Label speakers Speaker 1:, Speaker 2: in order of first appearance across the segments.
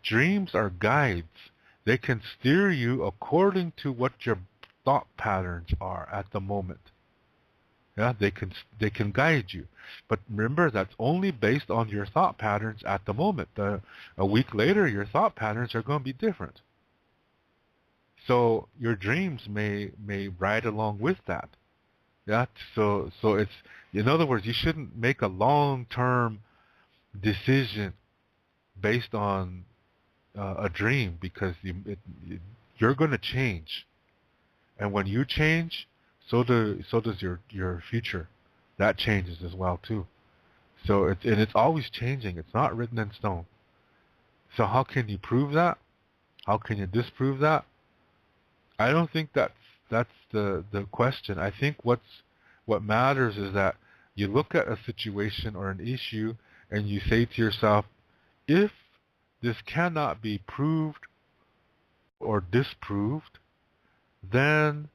Speaker 1: Dreams are guides. They can steer you according to what your thought patterns are at the moment. Yeah, they can guide you, but remember that's only based on your thought patterns at the moment. A week later, your thought patterns are going to be different. So your dreams may ride along with that. Yeah. So it's, in other words, you shouldn't make a long-term decision based on a dream, because you're going to change, and when you change, so does your future. That changes as well too. So it's always changing. It's not written in stone. So how can you prove that? How can you disprove that? I don't think that's the question. I think what matters is that you look at a situation or an issue and you say to yourself, if this cannot be proved or disproved, then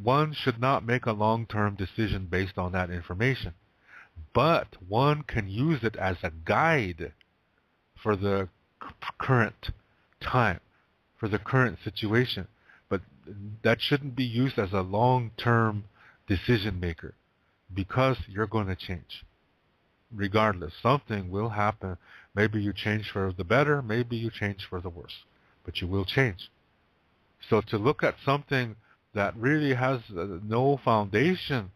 Speaker 1: one should not make a long-term decision based on that information. But one can use it as a guide for the current time, for the current situation. But that shouldn't be used as a long-term decision maker, because you're going to change. Regardless, something will happen. Maybe you change for the better, maybe you change for the worse, but you will change. So to look at something that really has no foundation,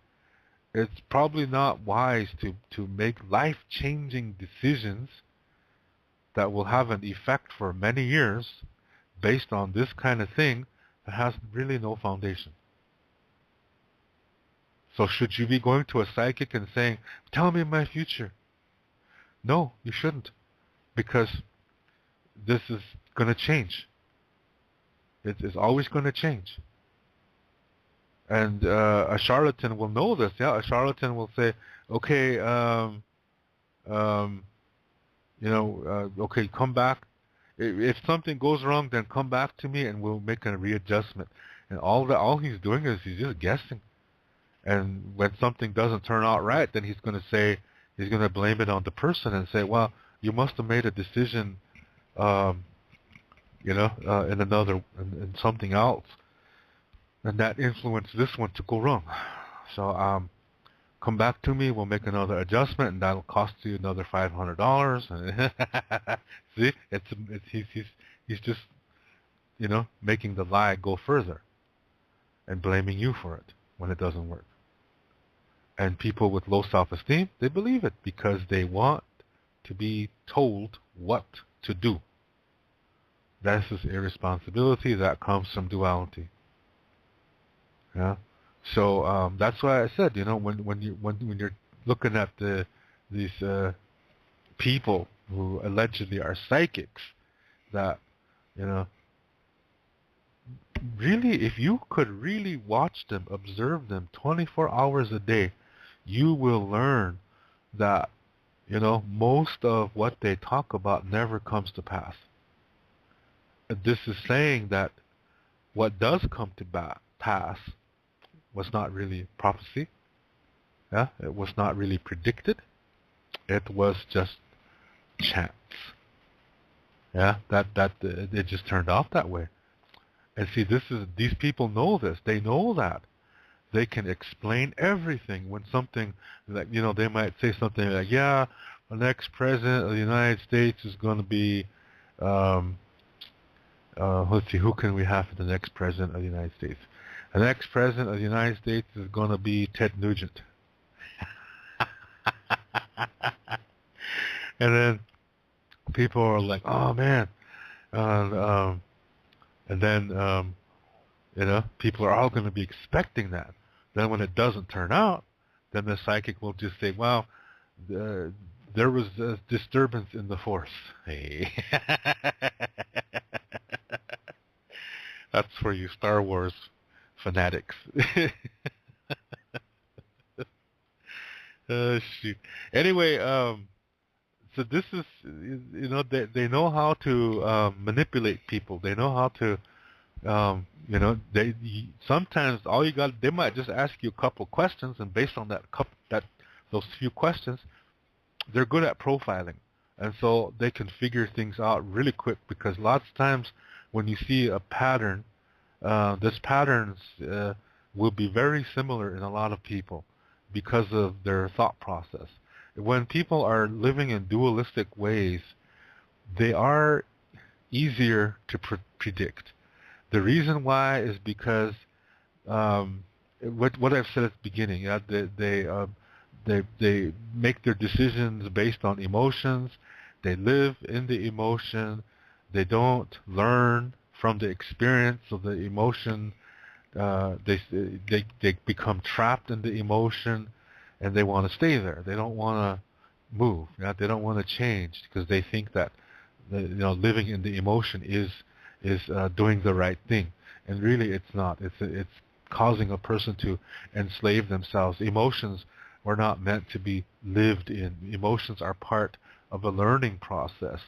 Speaker 1: it's probably not wise to make life-changing decisions that will have an effect for many years based on this kind of thing that has really no foundation. So should you be going to a psychic and saying, tell me my future? No, you shouldn't, because this is going to change. It is always going to change. And a charlatan will know this. Yeah, a charlatan will say, okay, okay, come back. If something goes wrong, then come back to me and we'll make a readjustment. And all he's doing is he's just guessing. And when something doesn't turn out right, then he's going to blame it on the person and say, well, you must have made a decision, in something else, and that influenced this one to go wrong. So come back to me. We'll make another adjustment, and that'll cost you another $500. See, he's just making the lie go further and blaming you for it when it doesn't work. And people with low self-esteem, they believe it because they want to be told what to do. This is irresponsibility that comes from duality. Yeah. So that's why I said, when you're looking at these people who allegedly are psychics, that really, if you could really watch them, observe them 24 hours a day, you will learn that most of what they talk about never comes to pass. This is saying that what does come to pass was not really prophecy. Yeah, it was not really predicted. It was just chance. Yeah, that it just turned out that way. And see, these people know this. They know that they can explain everything. When something like they might say something like, "Yeah, the next president of the United States is going to be." Let's see, who can we have for the next president of the United States? The next president of the United States is going to be Ted Nugent. And then people are like, "Oh man," and then people are all going to be expecting that. Then when it doesn't turn out, then the psychic will just say, "Well, there was a disturbance in the force." Hey. That's for you Star Wars fanatics. Shoot. Anyway, so this is, they know how to manipulate people. They know how to, sometimes they might just ask you a couple questions, and based on those few questions, they're good at profiling. And so they can figure things out really quick, because lots of times when you see a pattern, this patterns will be very similar in a lot of people because of their thought process. When people are living in dualistic ways, they are easier to predict. The reason why is because what I've said at the beginning. Yeah, they make their decisions based on emotions. They live in the emotion. They don't learn from the experience of the emotion. They become trapped in the emotion, and they want to stay there. They don't want to move. Yeah? They don't want to change because they think that living in the emotion is doing the right thing, and really it's not. It's causing a person to enslave themselves. Emotions were not meant to be lived in. Emotions are part of a learning process.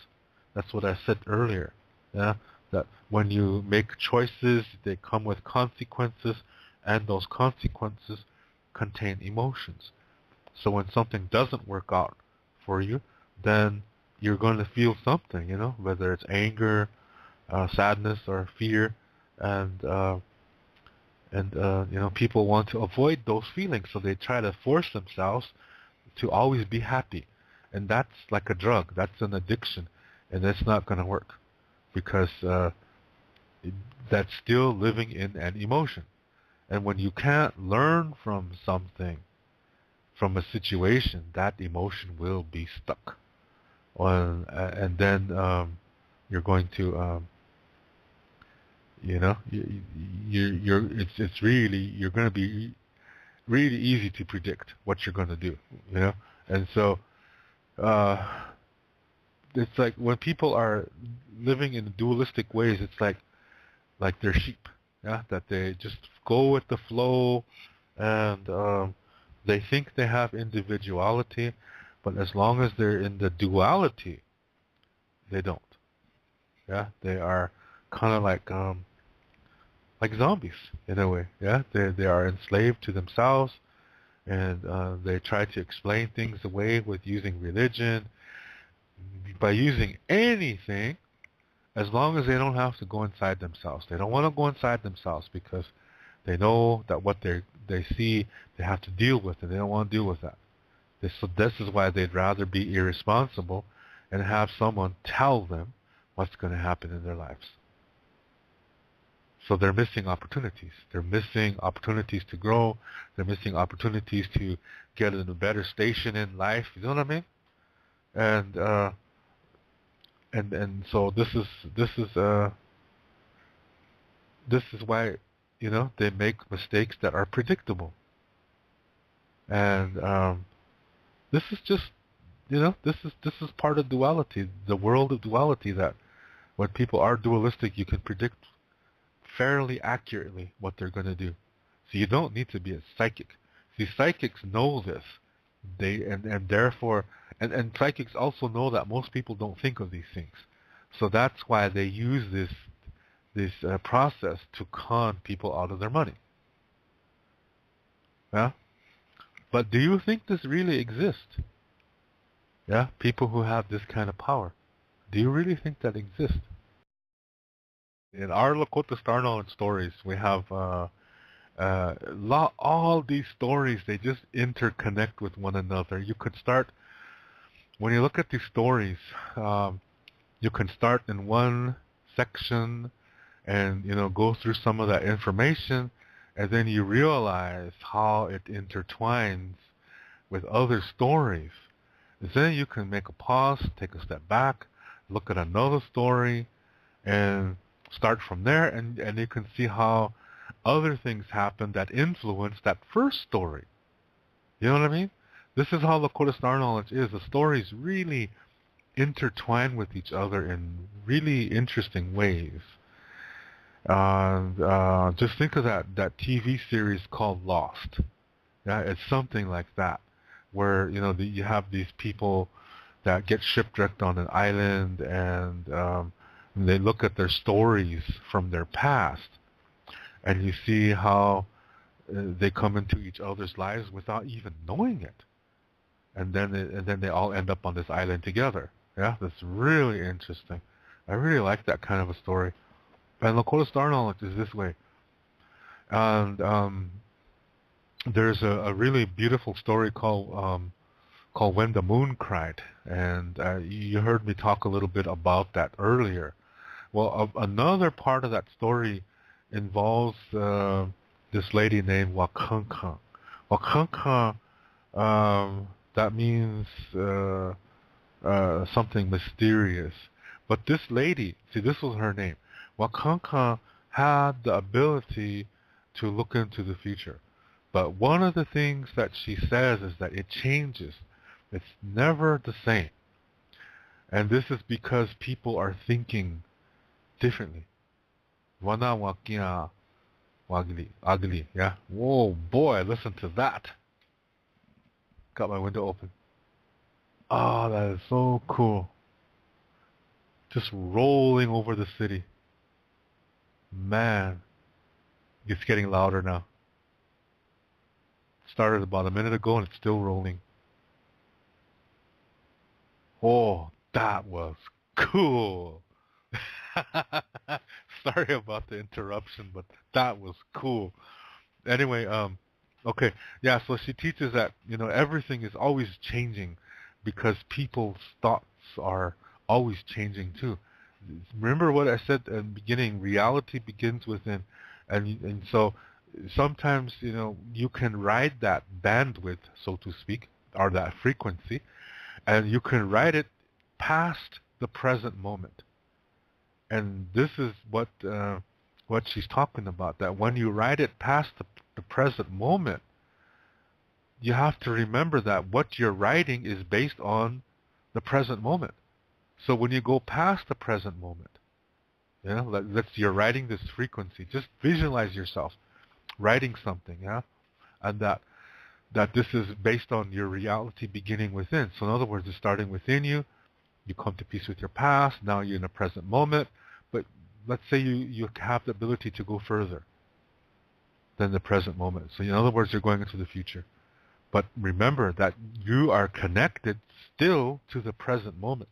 Speaker 1: That's what I said earlier. Yeah, that when you make choices, they come with consequences, and those consequences contain emotions. So when something doesn't work out for you, then you're going to feel something, whether it's anger, sadness, or fear, and people want to avoid those feelings, so they try to force themselves to always be happy, and that's like a drug. That's an addiction, and it's not going to work because that's still living in an emotion. And when you can't learn from something, from a situation, that emotion will be stuck. And then you're going to, it's really, you're going to be really easy to predict what you're going to do, And so it's like when people are living in dualistic ways, it's like they're sheep, yeah, that they just go with the flow, and they think they have individuality, but as long as they're in the duality, they don't. Yeah, they are kind of like zombies in a way. Yeah, they are enslaved to themselves, and they try to explain things away with using religion, by using anything, as long as they don't have to go inside themselves. They don't want to go inside themselves because they know that what they see, they have to deal with it. They don't want to deal with that. So this is why they'd rather be irresponsible and have someone tell them what's going to happen in their lives. So they're missing opportunities. They're missing opportunities to grow. They're missing opportunities to get in a better station in life. You know what I mean? And so this is why they make mistakes that are predictable. And this is just this is part of duality, the world of duality, that when people are dualistic, you can predict fairly accurately what they're going to do. So you don't need to be a psychic. See, psychics know this. And therefore, and psychics also know that most people don't think of these things. So that's why they use this process to con people out of their money. Yeah? But do you think this really exists? Yeah? People who have this kind of power. Do you really think that exists? In our Lakota Star Knowledge stories, we have all these stories, they just interconnect with one another. You could start, when you look at these stories, you can start in one section and go through some of that information, and then you realize how it intertwines with other stories. And then you can make a pause, take a step back, look at another story, and start from there, and you can see how other things happen that influence that first story. You know what I mean? This is how Lakota Star Knowledge is. The stories really intertwine with each other in really interesting ways. Just think of that TV series called Lost. Yeah, it's something like that, where you have these people that get shipwrecked on an island, and they look at their stories from their past, and you see how they come into each other's lives without even knowing it, and then they all end up on this island together. Yeah, that's really interesting. I really like that kind of a story. And Lakota Star Knowledge is this way. And there's a really beautiful story called When the Moon Cried. And you heard me talk a little bit about that earlier. Well, another part of that story involves this lady named Wakanka. Wakanka, that means something mysterious. But this lady, see, this was her name. Wakanka had the ability to look into the future. But one of the things that she says is that it changes. It's never the same. And this is because people are thinking differently. Wana wakia ugly, yeah? Whoa, boy, listen to that. Got my window open. Oh, that is so cool. Just rolling over the city. Man, it's getting louder now. Started about a minute ago and it's still rolling. Oh, that was cool. Sorry about the interruption, but that was cool. Anyway, okay, yeah. So she teaches that everything is always changing because people's thoughts are always changing too. Remember what I said in the beginning? Reality begins within, and so sometimes you can ride that bandwidth, so to speak, or that frequency, and you can ride it past the present moment. And this is what she's talking about. That when you ride it past the present moment, you have to remember that what you're writing is based on the present moment. So when you go past the present moment, you're writing this frequency. Just visualize yourself writing something, and that this is based on your reality beginning within. So in other words, it's starting within you. You come to peace with your past. Now you're in the present moment. But let's say you have the ability to go further than the present moment. So in other words, you're going into the future. But remember that you are connected still to the present moment.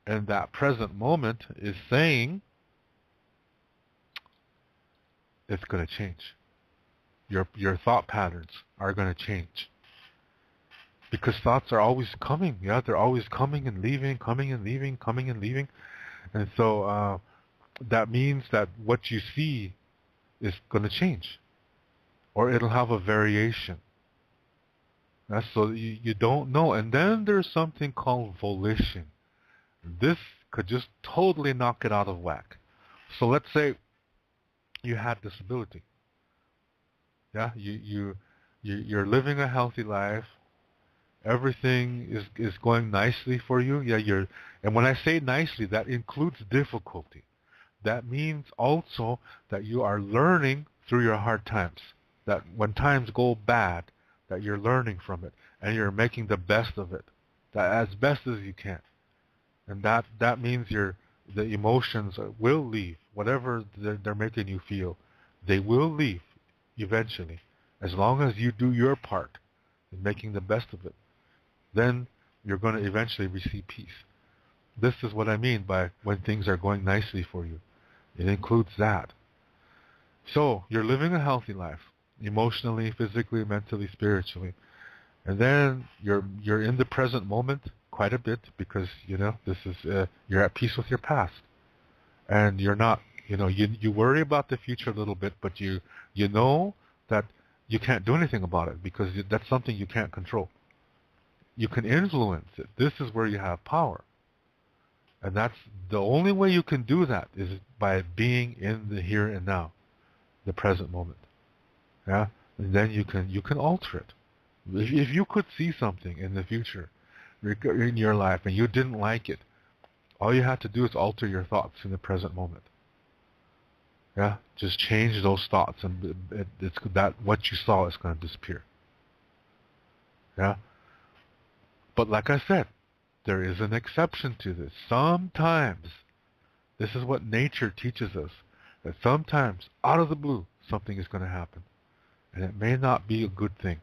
Speaker 1: And that present moment is saying it's going to change. Your thought patterns are going to change. Because thoughts are always coming. Yeah, they're always coming and leaving, coming and leaving, coming and leaving. And so that means that what you see is going to change. Or it'll have a variation. So you don't know. And then there's something called volition. This could just totally knock it out of whack. So let's say you had disability. Yeah, you're living a healthy life. Everything is going nicely for you. Yeah, and when I say nicely, that includes difficulty. That means also that you are learning through your hard times. That when times go bad, that you're learning from it and you're making the best of it, that as best as you can. And that means the emotions will leave. Whatever they're making you feel, they will leave eventually, as long as you do your part in making the best of it. Then you're going to eventually receive peace. This is what I mean by when things are going nicely for you. It includes that. So you're living a healthy life, emotionally, physically, mentally, spiritually. And then you're in the present moment quite a bit because, this is you're at peace with your past. And you're not, you worry about the future a little bit, but you know that you can't do anything about it because that's something you can't control. You can influence it. This is where you have power. And that's the only way you can do that is by being in the here and now, the present moment. Yeah? And then you can alter it. If you could see something in the future in your life and you didn't like it, all you have to do is alter your thoughts in the present moment. Yeah? Just change those thoughts and it's that what you saw is going to disappear. Yeah? But like I said, there is an exception to this. Sometimes, this is what nature teaches us, that sometimes, out of the blue, something is going to happen. And it may not be a good thing.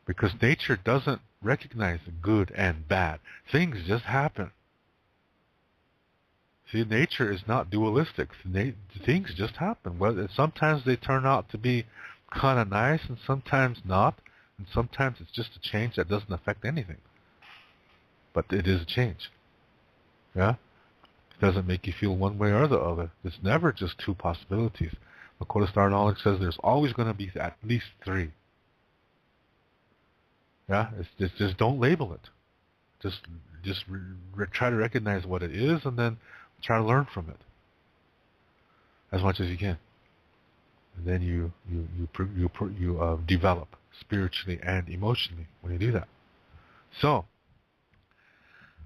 Speaker 1: Because nature doesn't recognize good and bad. Things just happen. See, nature is not dualistic. Things just happen. Well, sometimes they turn out to be kind of nice, and sometimes not. And sometimes it's just a change that doesn't affect anything. But it is a change. Yeah? It doesn't make you feel one way or the other. It's never just two possibilities. Lakota Star Knowledge says there's always going to be at least three. Yeah? Just don't label it. Just try to recognize what it is, and then try to learn from it as much as you can. And then you develop spiritually and emotionally when you do that. So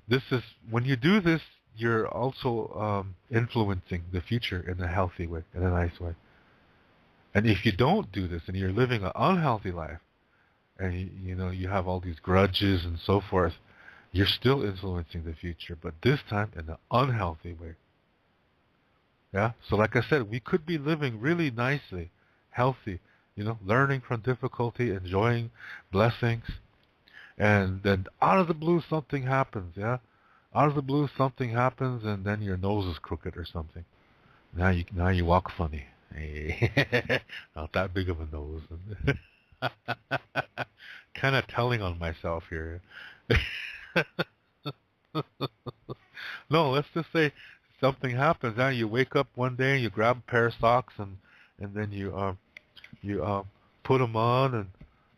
Speaker 1: this is when you do this, you're also influencing the future in a healthy way, in a nice way. And if you don't do this and you're living an unhealthy life, and you have all these grudges and so forth, you're still influencing the future, but this time in an unhealthy way. Yeah? So like I said, we could be living really nicely, healthy, learning from difficulty, enjoying blessings, and then out of the blue something happens, yeah? Out of the blue something happens, and then your nose is crooked or something. Now you walk funny. Hey, not that big of a nose. Kind of telling on myself here. No, let's just say something happens. Now you wake up one day and you grab a pair of socks and then you put them on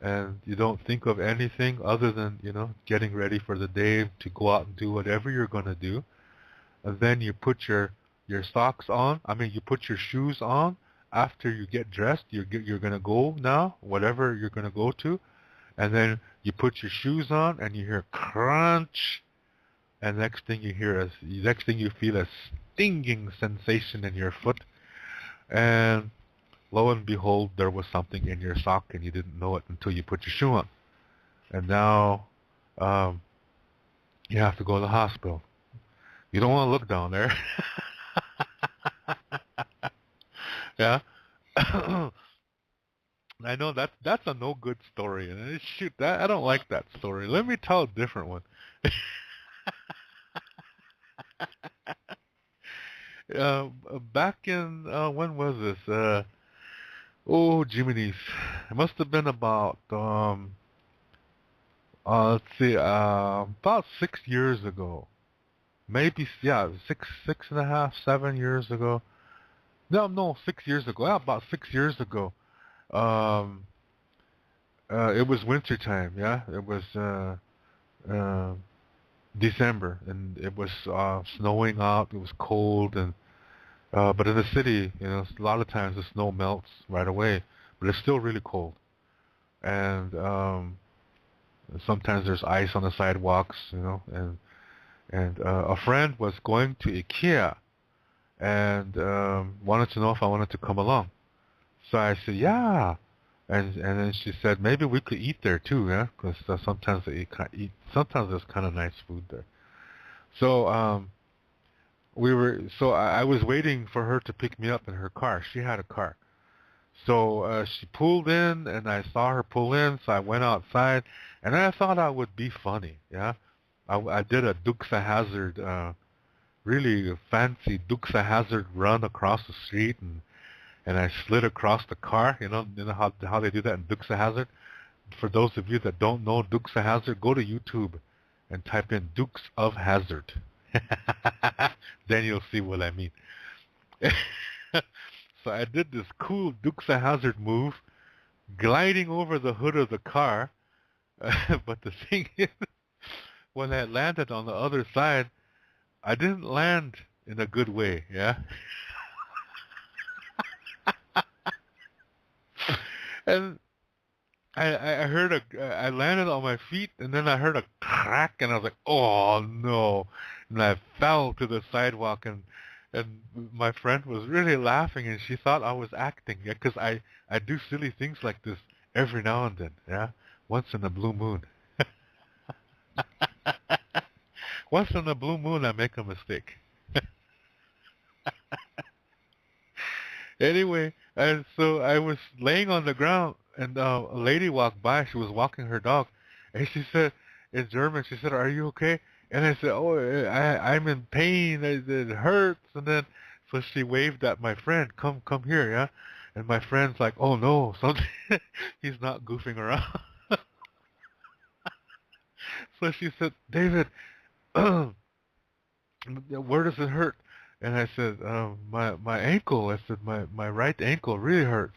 Speaker 1: and you don't think of anything other than getting ready for the day to go out and do whatever you're going to do. And then you put your socks on. I mean, you put your shoes on after you get dressed. You're going to go now, whatever you're going to go to. And then you put your shoes on, and you hear crunch, and next thing you feel a stinging sensation in your foot, and lo and behold, there was something in your sock, and you didn't know it until you put your shoe on, and now you have to go to the hospital. You don't want to look down there. Yeah. I know that's a no good story, and shoot, I don't like that story. Let me tell a different one. Back in when was this? Jiminy's. It must have been about let's see, about 6 years ago. Maybe six and a half, 7 years ago. No, 6 years ago. Yeah, about 6 years ago. It was winter time, yeah. It was December, and it was snowing out. It was cold, and but in the city, a lot of times the snow melts right away, but it's still really cold. And sometimes there's ice on the sidewalks, and a friend was going to IKEA and wanted to know if I wanted to come along. So I said, yeah. And then she said, maybe we could eat there too, yeah, because sometimes sometimes there's kind of nice food there. So I was waiting for her to pick me up in her car. She had a car. So she pulled in, and I saw her pull in, so I went outside, and I thought I would be funny, yeah. I did a Dukes of Hazzard, really fancy Dukes of Hazzard run across the street, and I slid across the car. You know how they do that in Dukes of Hazzard? For those of you that don't know Dukes of Hazzard, go to YouTube and type in Dukes of Hazzard. Then you'll see what I mean. So I did this cool Dukes of Hazzard move, gliding over the hood of the car. But the thing is, when I landed on the other side, I didn't land in a good way, yeah? And I heard I landed on my feet, and then I heard a crack, and I was like, oh no. And I fell to the sidewalk, and my friend was really laughing, and she thought I was acting, yeah, because I do silly things like this every now and then, yeah? Once in a blue moon. Once in a blue moon, I make a mistake. Anyway, and so I was laying on the ground, and a lady walked by. She was walking her dog, and she said, in German. She said, "Are you okay?" And I said, "Oh, I'm in pain. It hurts." And then, so she waved at my friend, "Come here, yeah." And my friend's like, "Oh no, something." He's not goofing around. So she said, "David, where does it hurt?" And I said, my ankle." I said, my right ankle really hurts,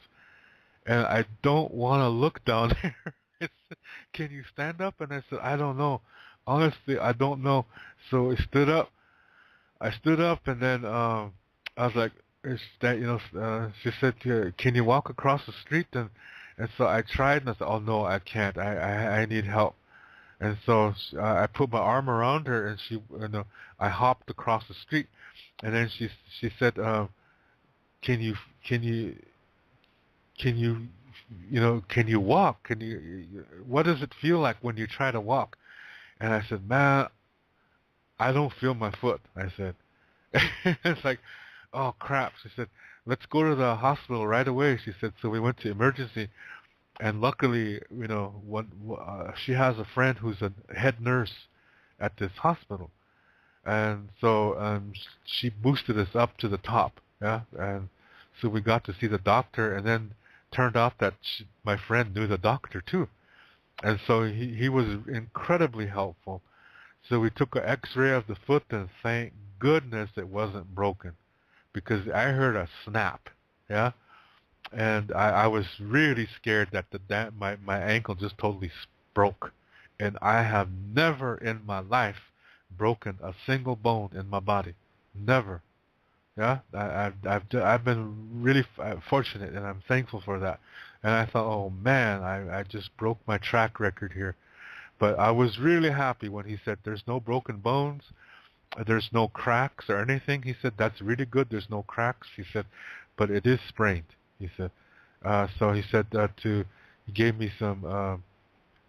Speaker 1: and I don't want to look down there. I said, "Can you stand up?" And I said, "I don't know. Honestly, I don't know." So I stood up. And then I was like, "Is that, she said, "Can you walk across the street?" And so I tried, and I said, "Oh no, I can't. I need help." And so I put my arm around her, and I hopped across the street, and then she said, "Can you can you can you can you walk? What does it feel like when you try to walk?" And I said, "Man, I don't feel my foot." I said. It's like, "Oh crap." She said, "Let's go to the hospital right away." She said. So we went to emergency, and luckily, she has a friend who's a head nurse at this hospital, and so she boosted us up to the top, yeah. And so we got to see the doctor, and then turned out that my friend knew the doctor too, and so he was incredibly helpful. So we took an X-ray of the foot, and thank goodness it wasn't broken, because I heard a snap, yeah, and I was really scared that my ankle just totally broke, and I have never in my life broken a single bone in my body, never. Yeah, I've been really fortunate, and I'm thankful for that. And I thought, oh man, I just broke my track record here. But I was really happy when he said there's no broken bones, there's no cracks or anything. He said that's really good. There's no cracks. He said, but it is sprained. He said. So he said he gave me some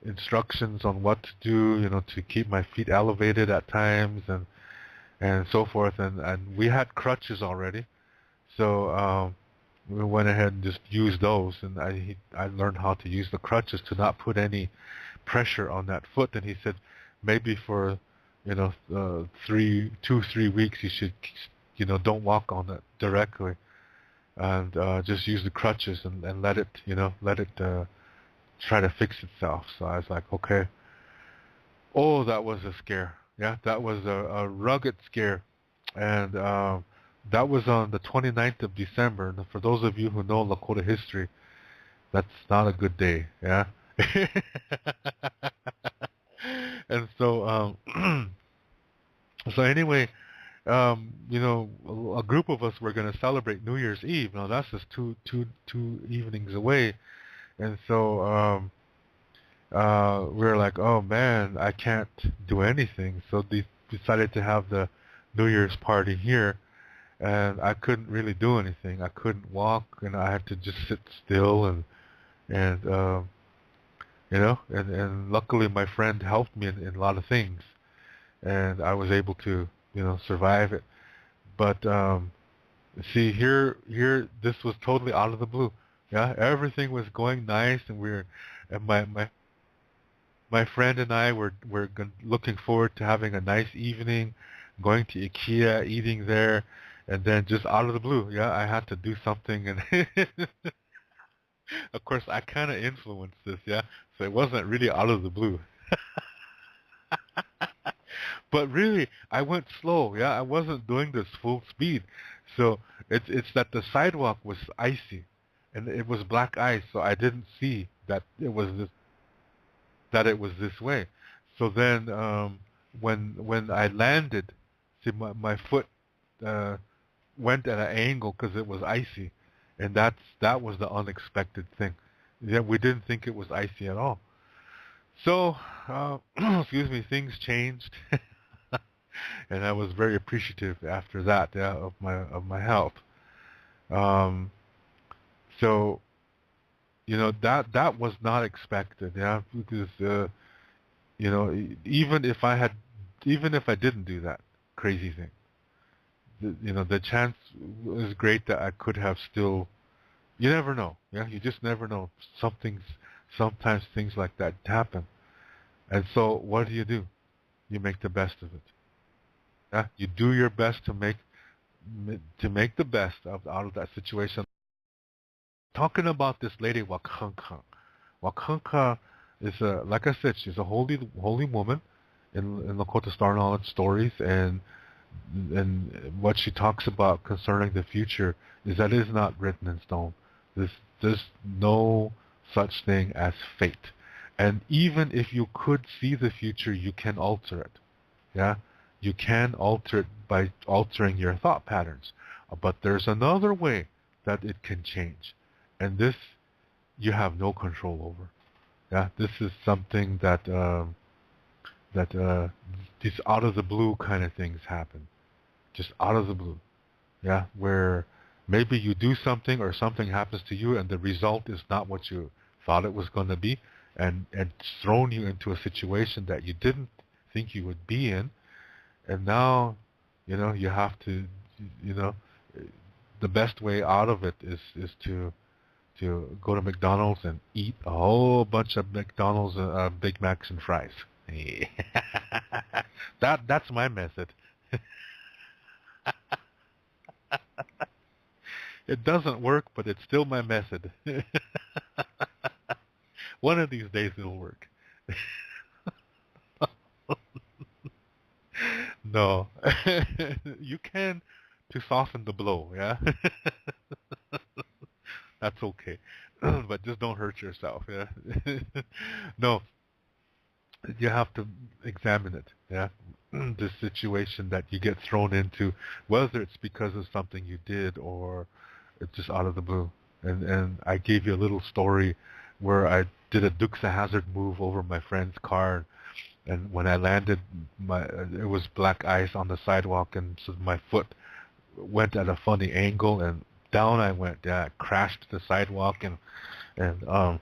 Speaker 1: instructions on what to do, to keep my feet elevated at times, and so forth. And we had crutches already, so we went ahead and just used those. And I learned how to use the crutches to not put any pressure on that foot. And he said maybe for 3 weeks you should don't walk on it directly, and just use the crutches, and let it try to fix itself. So I was like, okay. Oh, that was a scare. Yeah, that was a rugged scare. And that was on the 29th of December. And for those of you who know Lakota history, that's not a good day. Yeah. And so so anyway, a group of us were going to celebrate New Year's Eve. Now that's just two evenings away. And so we were like, "Oh man, I can't do anything." So they decided to have the New Year's party here, and I couldn't really do anything. I couldn't walk, and I had to just sit still, and and luckily my friend helped me in a lot of things, and I was able to survive it. But see, this was totally out of the blue. Yeah, everything was going nice, and and my friend and I were looking forward to having a nice evening, going to IKEA, eating there, and then just out of the blue, yeah, I had to do something, and of course I kind of influenced this, yeah, so it wasn't really out of the blue. But really, I went slow, yeah, I wasn't doing this full speed, so it's that the sidewalk was icy, and it was black ice, so I didn't see that it was this way. So then when I landed, see my foot uh, went at an angle because it was icy, and that was the unexpected thing. Yeah, we didn't think it was icy at all. So excuse me, things changed, and I was very appreciative after that, yeah, of my health. Um, so that was not expected, yeah, because even if I didn't do that crazy thing, the chance was great that I could have still. You never know. Yeah, you just never know. Sometimes things like that happen. And so what do? You make the best of it. Yeah? You do your best to make the best of out of that situation. Talking about this lady Wakanka. Wakanka is a, like I said, she's a holy woman in Lakota Star Knowledge stories, and what she talks about concerning the future is that it is not written in stone. There's no such thing as fate. And even if you could see the future, you can alter it. Yeah? You can alter it by altering your thought patterns. But there's another way that it can change. And this you have no control over. Yeah? This is something that these out of the blue kind of things happen. Just out of the blue. Yeah, where maybe you do something or something happens to you and the result is not what you thought it was going to be, and it's thrown you into a situation that you didn't think you would be in, and now, you have to, you know, the best way out of it is to go to McDonald's and eat a whole bunch of McDonald's Big Macs and fries. That's my method. It doesn't work, but it's still my method. One of these days it'll work. No. You can to soften the blow, yeah? That's okay. But just don't hurt yourself, yeah? No, you have to examine it, yeah? The situation that you get thrown into, whether it's because of something you did or it's just out of the blue. And I gave you a little story where I did a Dukes of Hazzard move over my friend's car, and when I landed, it was black ice on the sidewalk, and so my foot went at a funny angle, and down I went. Yeah, I crashed the sidewalk, and I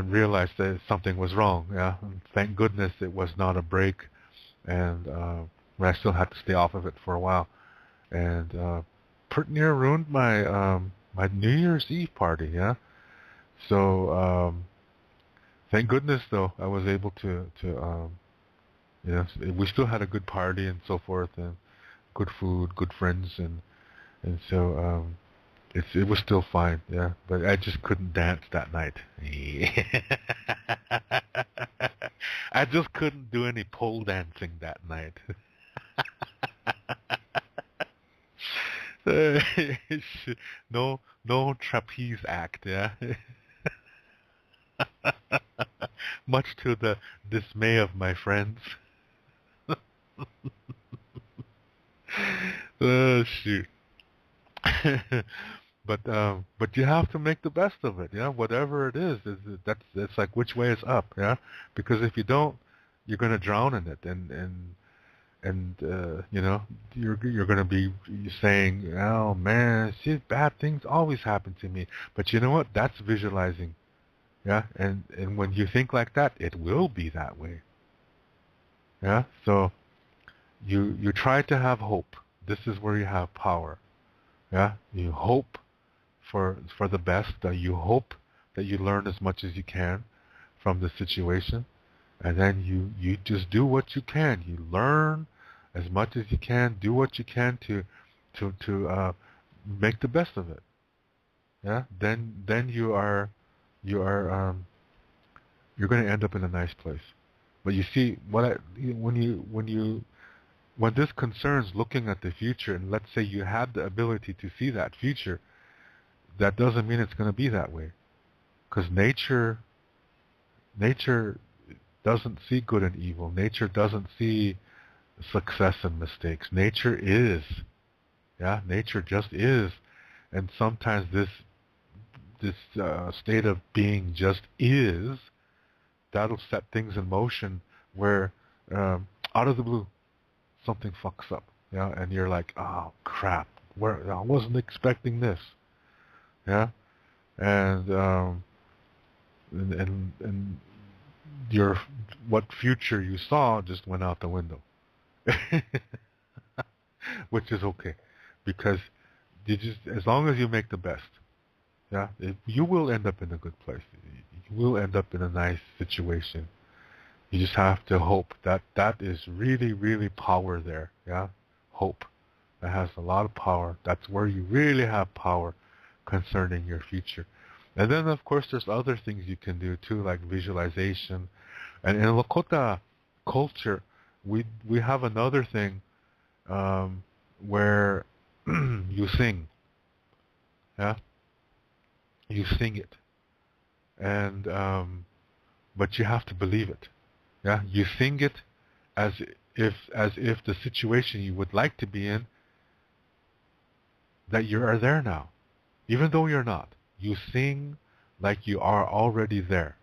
Speaker 1: realized that something was wrong. Yeah, and thank goodness it was not a break, and I still had to stay off of it for a while, and pretty near ruined my New Year's Eve party. Yeah, so thank goodness though I was able to we still had a good party and so forth, and good food, good friends, and so it was still fine. Yeah, but I just couldn't dance that night. I just couldn't do any pole dancing that night. No trapeze act, yeah. Much to the dismay of my friends. Oh shoot. But you have to make the best of it, yeah. Whatever it is that's like which way is up, yeah. Because if you don't, you're gonna drown in it, and you're gonna be saying, oh man, see, bad things always happen to me. But you know what? That's visualizing, yeah. And when you think like that, it will be that way, yeah. So you try to have hope. This is where you have power, yeah. You hope for the best. You hope that you learn as much as you can from the situation, and then you just do what you can. You learn as much as you can. Do what you can to make the best of it. Yeah. Then you're going to end up in a nice place. But you see, when this concerns looking at the future, and let's say you have the ability to see that future, that doesn't mean it's going to be that way. Because nature doesn't see good and evil. Nature doesn't see success and mistakes. Nature is. Yeah, nature just is. And sometimes this state of being just is, that'll set things in motion where out of the blue something fucks up. Yeah, and you're like, oh crap, where I wasn't expecting this. Yeah, and and your what future you saw just went out the window. Which is okay, because you just, as long as you make the best, yeah, you will end up in a good place. You will end up in a nice situation, You just have to hope. That is really, really power there. Yeah, hope. That has a lot of power. That's where you really have power concerning your future. And then, of course, there's other things you can do too, like visualization. And in Lakota culture, we have another thing where you sing. Yeah, you sing it, and but you have to believe it. Yeah, you sing it as if the situation you would like to be in, that you are there now, even though you're not. You sing like you are already there,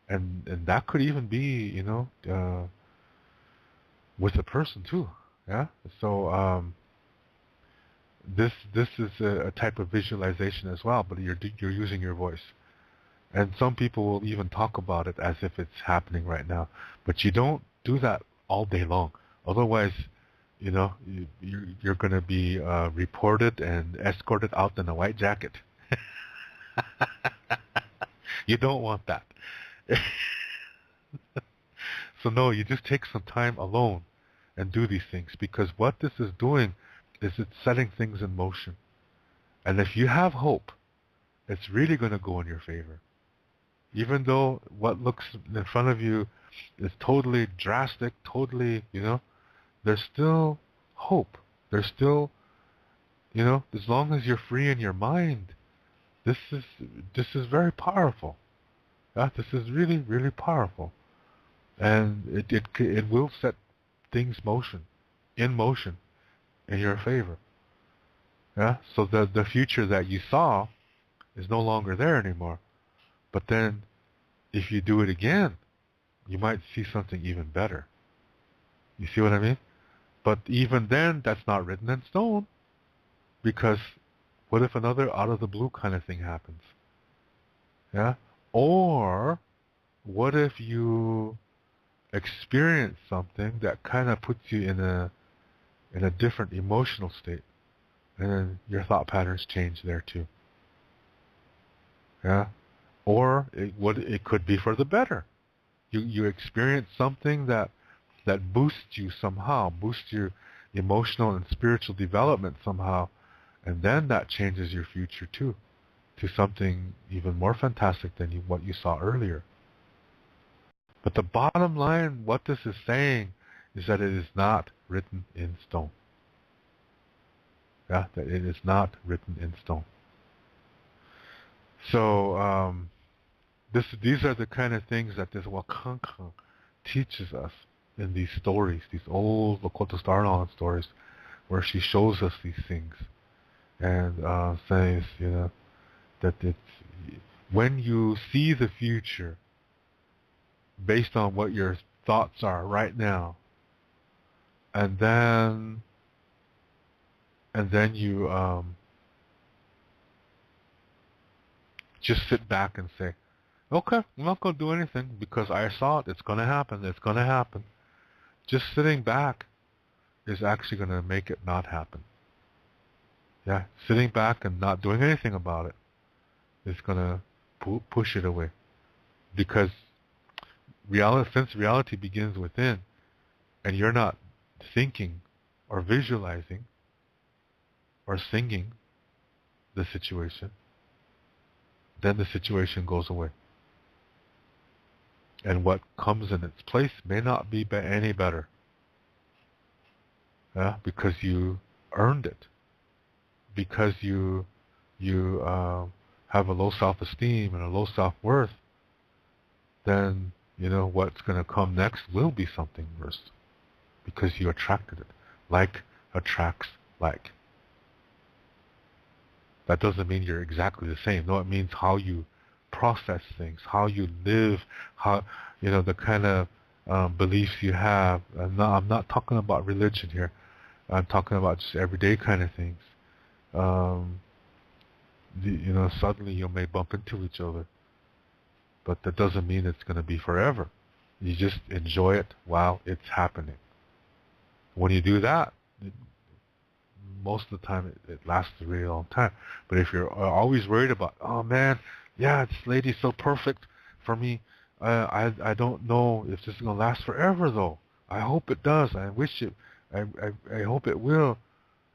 Speaker 1: and that could even be, with a person too. Yeah. So this is a type of visualization as well, but you're using your voice. And some people will even talk about it as if it's happening right now. But you don't do that all day long. Otherwise, you're going to be reported and escorted out in a white jacket. You don't want that. So no, you just take some time alone and do these things, because what this is doing is it's setting things in motion. And if you have hope, it's really going to go in your favor. Even though what looks in front of you is totally drastic, totally, there's still hope. There's still, as long as you're free in your mind, this is very powerful. Yeah, this is really, really powerful. And it will set things in motion in your favor. Yeah. So the future that you saw is no longer there anymore. But then, if you do it again, you might see something even better. You see what I mean? But even then, that's not written in stone, because what if another out of the blue kind of thing happens? Yeah. Or what if you experience something that kind of puts you in a different emotional state, and then your thought patterns change there too. Yeah. Or it could be for the better. You experience something that boosts you somehow, boosts your emotional and spiritual development somehow, and then that changes your future too, to something even more fantastic than what you saw earlier. But the bottom line, what this is saying, is that it is not written in stone. Yeah, that it is not written in stone. So these are the kind of things that this Wakanka teaches us in these stories, these old Lakota Star Island stories, where she shows us these things and says, that it's when you see the future based on what your thoughts are right now, and then you just sit back and say, okay, I'm not going to do anything because I saw it. It's going to happen. It's going to happen. Just sitting back is actually going to make it not happen. Yeah, sitting back and not doing anything about it is going to push it away. Because since reality begins within, and you're not thinking or visualizing or singing the situation, then the situation goes away. And what comes in its place may not be any better. Yeah, because you earned it. Because you have a low self-esteem and a low self-worth, then what's going to come next will be something worse, because you attracted it. Like attracts like. That doesn't mean you're exactly the same. No, it means how you process things, how you live, how the kind of beliefs you have. I'm not talking about religion here. I'm talking about just everyday kind of things. Suddenly you may bump into each other, but that doesn't mean it's going to be forever. You just enjoy it while it's happening. When you do that, most of the time it lasts a really long time. But if you're always worried about, oh man, yeah, this lady's so perfect for me, I don't know if this is gonna last forever though. I hope it does. I wish it. I hope it will.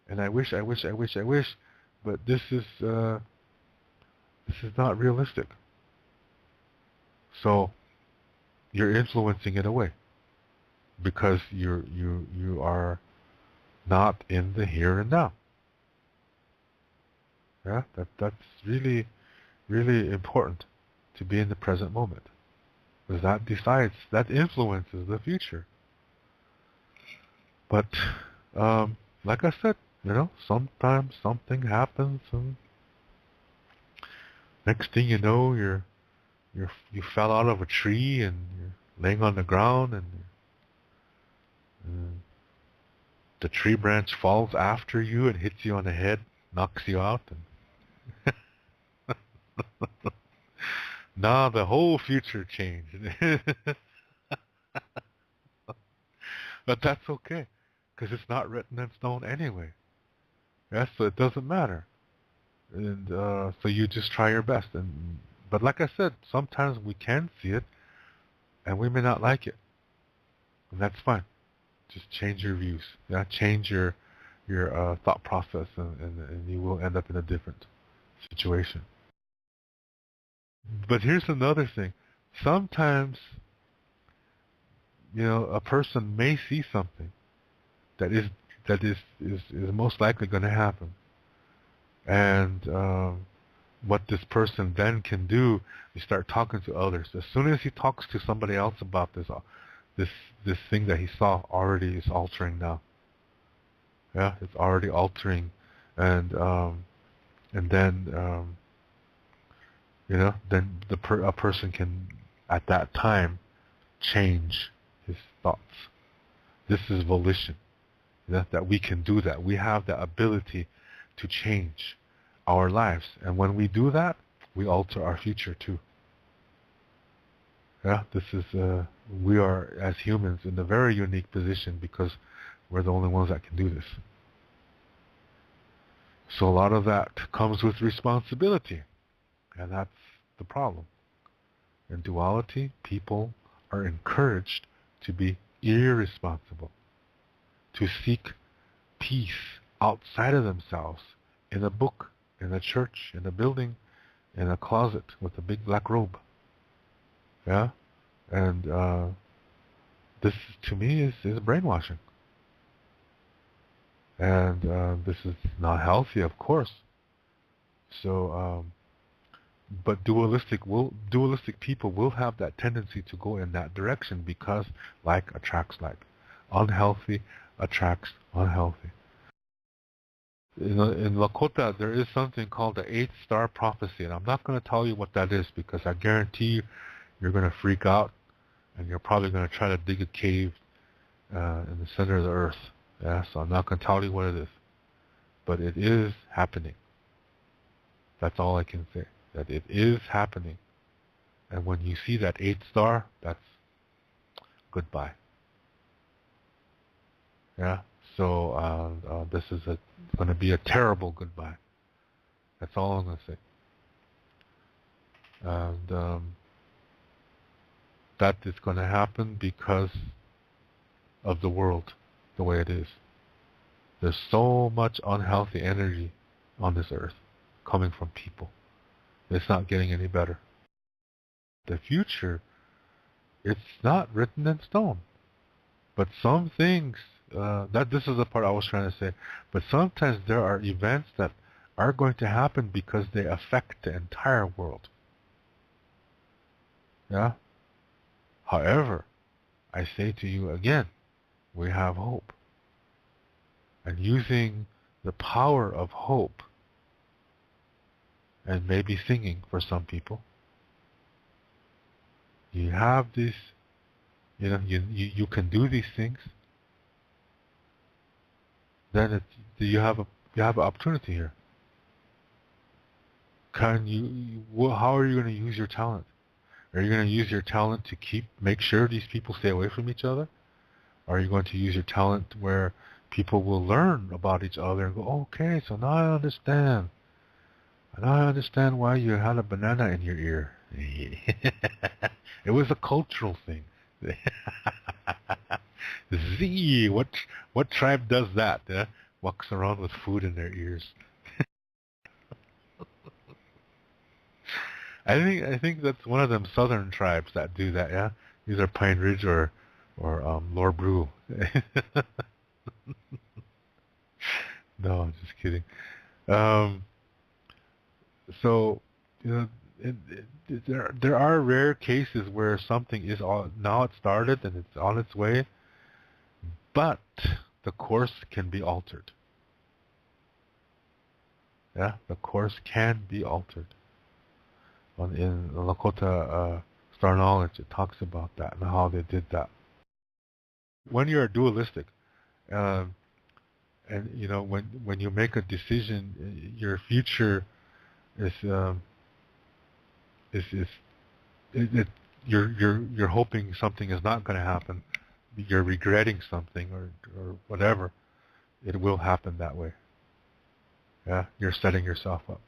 Speaker 1: And I wish. But this is not realistic. So you're influencing it away because you are not in the here and now. Yeah, that's really really important to be in the present moment. Because that influences the future. But like I said, sometimes something happens, and next thing you know, you fell out of a tree and you're laying on the ground, and the tree branch falls after you and hits you on the head, knocks you out, and now the whole future changed. But that's okay, because it's not written in stone anyway. Yeah, so it doesn't matter. And so you just try your best. But like I said, sometimes we can see it, and we may not like it, and that's fine. Just change your views. Yeah, change your thought process, and you will end up in a different situation. But here's another thing. Sometimes, a person may see something that is most likely going to happen, and what this person then can do is start talking to others. As soon as he talks to somebody else about this this thing that he saw, already is altering now. Yeah, it's already altering, and then then a person can at that time change his thoughts. This is volition. That we can do that. We have the ability to change our lives, and when we do that, we alter our future too. Yeah, this is we are as humans in a very unique position because we're the only ones that can do this. So a lot of that comes with responsibility, and that's the problem. In duality, people are encouraged to be irresponsible, to seek peace outside of themselves, in a book, in a church, in a building, in a closet with a big black robe. Yeah? And this, to me, is brainwashing. And this is not healthy, of course. So, but dualistic people will have that tendency to go in that direction because like attracts like. Unhealthy attracts unhealthy. In Lakota, there is something called the 8-star prophecy, and I'm not going to tell you what that is because I guarantee you're going to freak out, and you're probably going to try to dig a cave in the center of the earth. Yeah, so I'm not going to tell you what it is, but it is happening. That's all I can say. That it is happening, and when you see that 8-star, that's goodbye. Yeah. So this is going to be a terrible goodbye. That's all I'm going to say. And that is going to happen because of the world, the way it is. There's so much unhealthy energy on this earth coming from people. It's not getting any better. The future, it's not written in stone. But some things, this is the part I was trying to say, but sometimes there are events that are going to happen because they affect the entire world. Yeah? However, I say to you again, we have hope. And using the power of hope, and maybe singing for some people, you have this, you can do these things, then you have an opportunity here. How are you going to use your talent? Are you going to use your talent to make sure these people stay away from each other? Or are you going to use your talent where people will learn about each other and go, okay, so now I understand. And now I understand why you had a banana in your ear. It was a cultural thing. Z, what tribe does that? Walks around with food in their ears. I think that's one of them southern tribes that do that. Yeah, either Pine Ridge or Lord Brew. No, I'm just kidding. Um, so you know, there are rare cases where something is all now it started and it's on its way, but the course can be altered. Yeah, the course can be altered. In Lakota Star Knowledge, it talks about that and how they did that. When you're dualistic, um, and when you make a decision, your future is is it, you're hoping something is not going to happen. You're regretting something or whatever. It will happen that way. Yeah, you're setting yourself up.